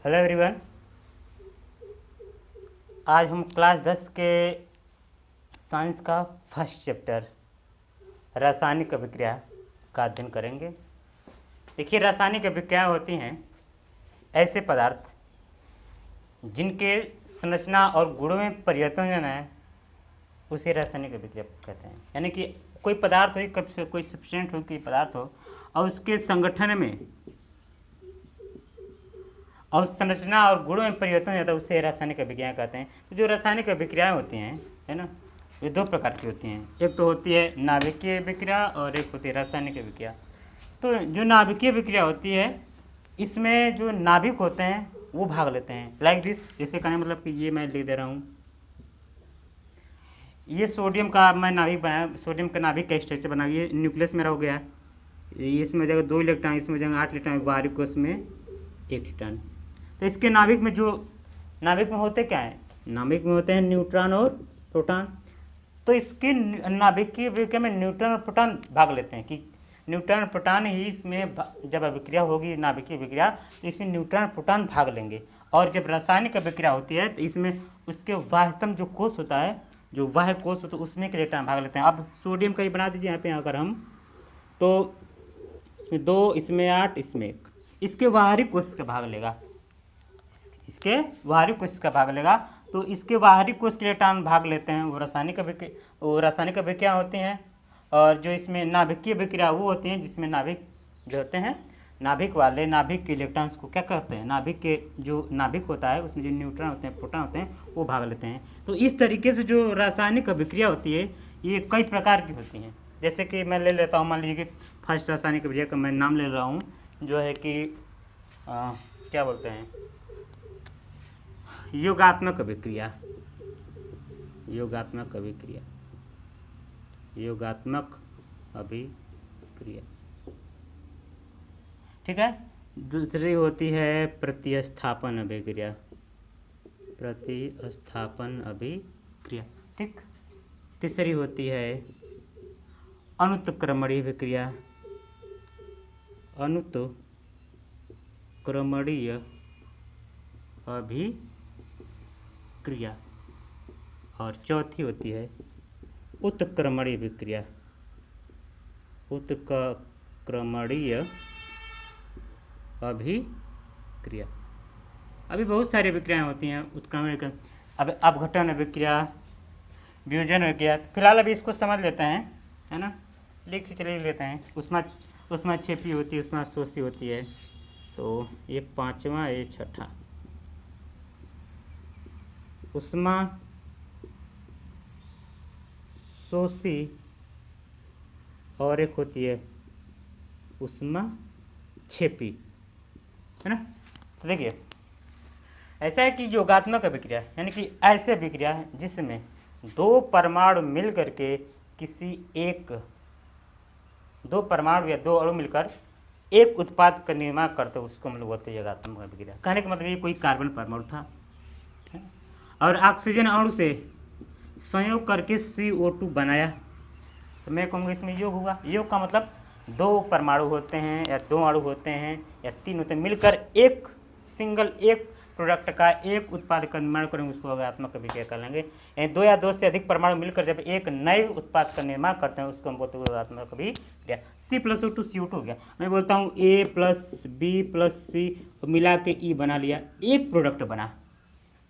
Hello everyone. आज हम class 10 के साइंस का फर्स्ट चैप्टर रासायनिक अभिक्रिया का अध्ययन करेंगे। देखिए, रासायनिक अभिक्रियाएं होती हैं ऐसे पदार्थ जिनके संरचना और गुणों में परिवर्तन जो है उसे रासायनिक अभिक्रिया कहते हैं। यानी कि कोई पदार्थ हो, कोई सब्सटेंट हो, कोई पदार्थ हो और उसके संगठन में और संरचना और गुणों में परिवर्तन हो जाता है, उसे रासायनिक अभिक्रियाएं कहते हैं। तो जो रासायनिक अभिक्रियाएं होती हैं, है ना, ये दो प्रकार की होती हैं। एक तो होती है नाभिकीय अभिक्रिया और एक होती है रासायनिक अभिक्रिया। तो जो नाभिकीय अभिक्रिया होती है, इसमें जो नाभिक होते हैं वो भाग लेते हैं, लाइक दिस। जैसे कहने मतलब कि ये मैं लिख दे रहा हूँ, ये सोडियम का मैं नाभिक बनाया, सोडियम का नाभिक का स्ट्रक्चर बना, ये न्यूक्लियस मेरा हो गया। इसमें हो जाएगा 2 इलेक्ट्रॉन, इसमें हो जाएगा 8 इलेक्ट्रॉन, बाहरी कोश में 1 इलेक्ट्रॉन। तो इसके नाभिक में नाभिक में होते क्या है, नाभिक में होते हैं न्यूट्रॉन और प्रोटॉन। तो इसके नाभिकीय अभिक्रिया में न्यूट्रॉन और प्रोटॉन भाग लेते हैं कि न्यूट्रॉन और प्रोटॉन ही इसमें जब अभिक्रिया होगी, नाभिकीय अभिक्रिया, तो इसमें न्यूट्रॉन और प्रोटॉन भाग लेंगे। और जब रासायनिक अभिक्रिया होती है तो इसमें उसके वास्तव जो कोष होता है, जो बाह्य कोष होता है, उसमें के इलेक्ट्रॉन भाग लेते हैं। अब सोडियम का ही बना दीजिए यहाँ पे, अगर हम तो इसमें 2, इसमें 8, इसमें 1, इसके बाहरी कोष का भाग लेगा, इसके बाहरी कोश का भाग लेगा। तो इसके बाहरी कोश के इलेक्ट्रॉन भाग लेते हैं, वो रासायनिक अभिक्रिया होती हैं। और जो इसमें नाभिकीय अभिक्रिया वो होती हैं जिसमें नाभिक जो होते हैं, नाभिक के इलेक्ट्रॉन्स को क्या करते हैं, नाभिक के जो नाभिक होता है उसमें जो न्यूट्रॉन होते हैं, प्रोटॉन होते हैं, वो भाग लेते हैं। तो इस तरीके से जो रासायनिक अभिक्रिया होती है ये कई प्रकार की होती हैं। जैसे कि मैं ले लेता हूँ, मान लीजिए कि फर्स्ट रासायनिक अभिक्रिया का मैं नाम ले रहा हूँ, जो है कि क्या बोलते हैं, योगात्मक अभिक्रिया। योगात्मक अभिक्रिया, योगात्मक अभिक्रिया, ठीक है। दूसरी होती है प्रतिस्थापन अभिक्रिया, प्रतिस्थापन अभिक्रिया, ठीक। तीसरी होती है अनुत्क्रमणीय अभिक्रिया, अनुत्क्रमणीय अभिक्रिया। और चौथी होती है उत्क्रमणीय अभिक्रिया, उत्क्रमणीय अभिक्रिया। अभी बहुत सारी अभिक्रियाएं होती हैं उत्क्रमणीय। अब अपघटन अभिक्रिया, वियोजन अभिक्रिया। फिलहाल अभी इसको समझ लेते हैं, है ना, लिख चले लेते हैं। उसमें छेपी होती है, उसमें शोषी होती है। तो ये 5वां, ये 6ठा। उष्मा शोषी और एक होती है उष्मा छेपी, है ना। तो देखिए, ऐसा है कि योगात्मक अभिक्रिया यानी कि ऐसे अभिक्रिया है जिसमें 2 परमाणु मिल करके दो परमाणु या 2 अणु मिलकर एक उत्पाद का निर्माण करते, उसको हम लोग बोलते हैं योगात्मक अभिक्रिया। कहने का मतलब ये कोई कार्बन परमाणु था और ऑक्सीजन अणु से संयोग करके CO2 बनाया, तो मैं कहूँगा इसमें योग हुआ। योग का मतलब 2 परमाणु होते हैं या 2 अणु होते हैं या 3 होते हैं, मिलकर एक प्रोडक्ट का, एक उत्पाद का निर्माण करेंगे, उसको योगात्मक अभिक्रिया कहलाएंगे। 2 या 2 से अधिक परमाणु मिलकर जब एक नए उत्पाद का निर्माण करते हैं, उसको हम बोलते हैं योगात्मक अभिक्रिया। C+O2 CO2 हो गया। मैं बोलता हूँ A + B + C मिला के E बना लिया, एक प्रोडक्ट बना,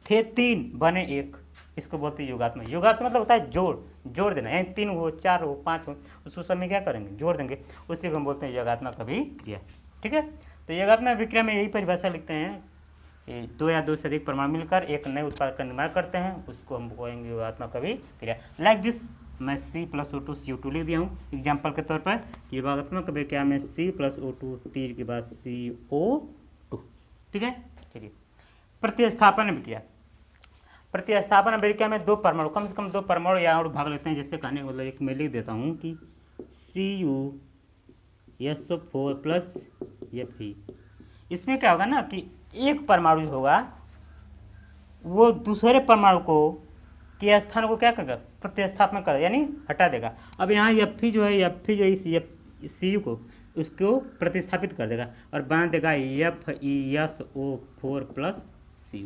थे 3 बने 1, इसको बोलते हैं योगात्मक। योगात्मक मतलब होता है जोड़ देना, यानी 3 हो, 4 हो, 5 हो, उसको सब में क्या करेंगे, जोड़ देंगे, उसी को हम बोलते हैं योगात्मक अभिक्रिया, ठीक है। तो योगात्मक अभिक्रिया में यही परिभाषा लिखते हैं, 2 या 2 से अधिक परमाणु मिलकर एक नए उत्पाद का निर्माण करते हैं, उसको हम कहेंगे योगात्मक अभिक्रिया। लाइक दिस, मैं C+O2 CO2 लिख दिया हूँ एग्जाम्पल के तौर पर। योगात्मक अभिक्रिया में C+O2 तीर के बाद CO2, ठीक है। चलिए, प्रतिस्थापन अभिक्रिया। प्रतिस्थापन अभिक्रिया में 2 परमाणु, कम से कम 2 परमाणु या अणु भाग लेते हैं। जैसे कहने का मतलब एक मैं लिख देता हूँ कि CuSO4 + Fe। इसमें क्या होगा ना कि एक परमाणु जो होगा वो दूसरे परमाणु को के स्थान को क्या करेगा, प्रतिस्थापन कर, यानी हटा देगा। अब यहाँ Fe जो है, इस Cu को उसको प्रतिस्थापित कर देगा और बना देगा FeSO4 प्लस Cu।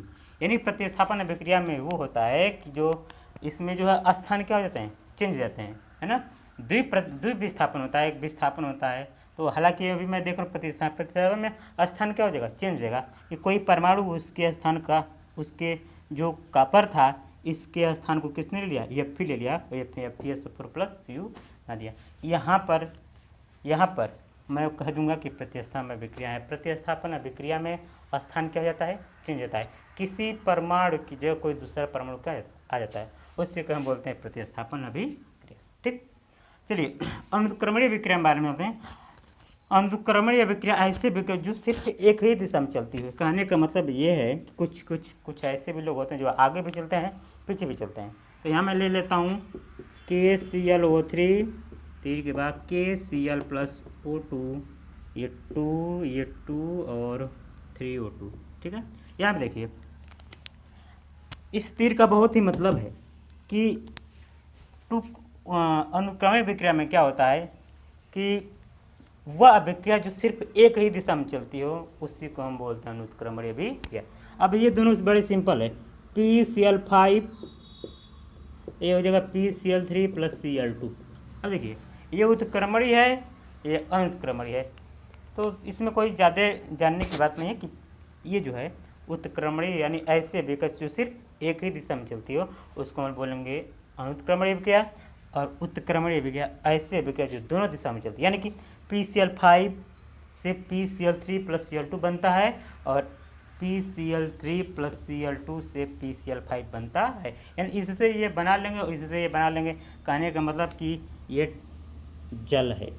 यानी प्रतिस्थापन अभिक्रिया में वो होता है कि जो इसमें जो है स्थान क्या हो जाते हैं, चेंज हो जाते हैं, है ना। द्विविस्थापन होता है, एक विस्थापन होता है। तो हालांकि अभी मैं देख रहा हूँ प्रतिस्थापन में स्थान क्या हो जाएगा, चेंज हो जाएगा कि कोई परमाणु उसके स्थान का, उसके जो कॉपर था इसके स्थान को किसने ले लिया, Fe ले लिया, FeSO4 प्लस Cu बना दिया। यहाँ पर मैं कह दूंगा कि प्रतिस्थापन अभिक्रिया है। प्रतिस्थापन अभिक्रिया में स्थान क्या हो जाता है, चेंज होता है। किसी परमाणु की जगह कोई दूसरा परमाणु क्या आ जाता है, उससे हम बोलते हैं प्रतिस्थापन अभिक्रिया। ठीक, चलिए अनुक्रमणीय अभिक्रिया के बारे में बोलते हैं। अनुक्रमणीय अभिक्रिया ऐसे अभिक्रिया जो सिर्फ एक ही दिशा में चलती है। कहने का मतलब ये है कि कुछ ऐसे भी लोग होते हैं जो आगे भी चलते हैं पीछे भी चलते हैं। तो यहाँ मैं ले लेता हूँ KClO3, तीर के बाद KCl प्लस O2, ये 2 और 3O2। ठीक है, यहाँ पे देखिए इस तीर का बहुत ही मतलब है कि अनुक्रमणीय अभिक्रिया में क्या होता है कि वह अभिक्रिया जो सिर्फ एक ही दिशा में चलती हो उसी को हम बोलते हैं अनुत्क्रमणीय अभिक्रिया। अब ये दोनों बड़े सिंपल है। PCl5 ये हो जाएगा PCl3 प्लस Cl2। अब देखिए ये उत्क्रमणीय है, ये अनुत्क्रमणीय है। तो इसमें कोई ज़्यादा जानने की बात नहीं है कि ये जो है उत्क्रमणीय यानी ऐसे अभिक्रिया जो सिर्फ एक ही दिशा में चलती हो उसको हम बोलेंगे अनुत्क्रमणीय अभिक्रिया। और उत्क्रमणीय अभिक्रिया ऐसे अभिक्रिया जो दोनों दिशा में चलती है, यानी कि PCl5 से PCl3 प्लस Cl2 बनता है और PCl3 प्लस Cl2 से PCl5 बनता है। यानी इससे ये बना लेंगे और इससे ये बना लेंगे। कहने का मतलब कि ये जल है।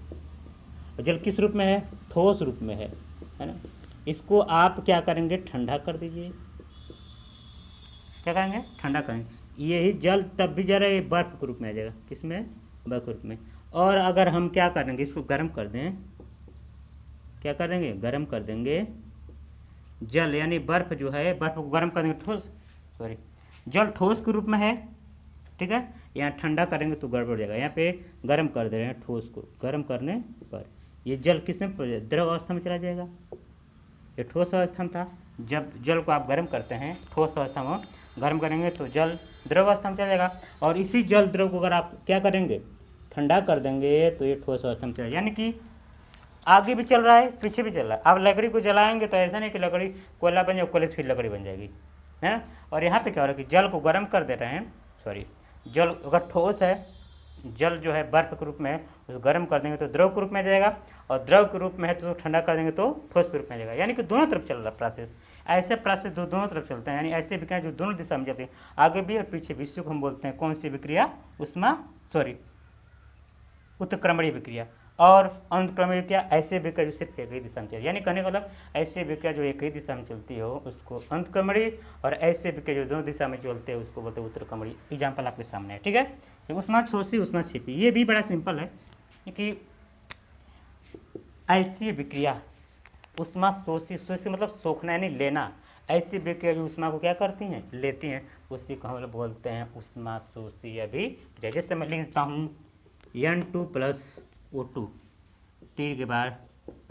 जल किस रूप में है, ठोस रूप में है ना। इसको आप क्या करेंगे, ठंडा कर दीजिए। क्या करेंगे, ठंडा करेंगे। यही जल तब भी जरा ये बर्फ के रूप में आ जाएगा, किसमें, बर्फ के रूप में। और अगर हम क्या करेंगे, इसको गर्म कर दें, क्या कर देंगे, गर्म कर देंगे जल, यानी बर्फ जो है बर्फ को गर्म कर देंगे, जल ठोस के रूप में है। ठीक है, यहाँ ठंडा करेंगे तो गड़बड़ जाएगा। यहाँ पे गर्म कर दे रहे हैं ठोस को, गर्म करने पर ये जल किसमें, द्रव अवस्था में चला जाएगा। ये ठोस अवस्था में था, जब जल को आप गर्म करते हैं ठोस अवस्था में गर्म करेंगे तो जल द्रव अवस्था में चला जाएगा। और इसी जल द्रव को अगर आप क्या करेंगे, ठंडा कर देंगे तो ये ठोस अवस्था में चला जाएगा। यानी कि आगे भी चल रहा है पीछे भी चल रहा है। आप लकड़ी को जलाएंगे तो ऐसा नहीं कि लकड़ी कोयला बन जाए, कोयले से फिर लकड़ी बन जाएगी, है ना। और यहाँ पे क्या हो रहा है कि जल को गर्म कर दे रहे हैं, जल अगर ठोस है, जल जो है बर्फ के रूप में है, उसको गर्म कर देंगे तो द्रव के रूप में आ जाएगा, और द्रव के रूप में है तो ठंडा कर देंगे तो ठोस के रूप में आ जाएगा। यानी कि दोनों तरफ चल रहा प्रोसेस, ऐसे प्रोसेस दोनों तरफ चलते हैं। यानी ऐसे विक्रिया जो दोनों दिशा में चलती है, आगे भी और पीछे भी, इसको हम बोलते हैं कौन सी विक्रिया, उत्क्रमणीय विक्रिया। और अनुक्रमणीय विक्रिया ऐसे विक्रिया जो सिर्फ एक ही दिशा में चलती है। यानी कहने का मतलब ऐसे विक्रिया जो एक ही दिशा में चलती हो उसको अनुक्रमणीय, और ऐसे विक्रिया जो दोनों दिशा में चलते हैं उसको बोलते हैं उत्क्रमणीय। एग्जाम्पल आपके सामने है। ठीक है, तो ऊष्माशोषी ऊष्माक्षेपी, ये भी बड़ा सिंपल है कि ऐसी विक्रिया ऊष्माशोषी, शोषी मतलब सोखना यानी लेना, ऐसी विक्रिया जो ऊष्मा को क्या करती हैं, लेती हैं, उसी को हम लोग बोलते हैं ऊष्माशोषी अभिक्रिया। जैसे मैं लिखता हूँ N2 प्लस O2, तीर के बाद 2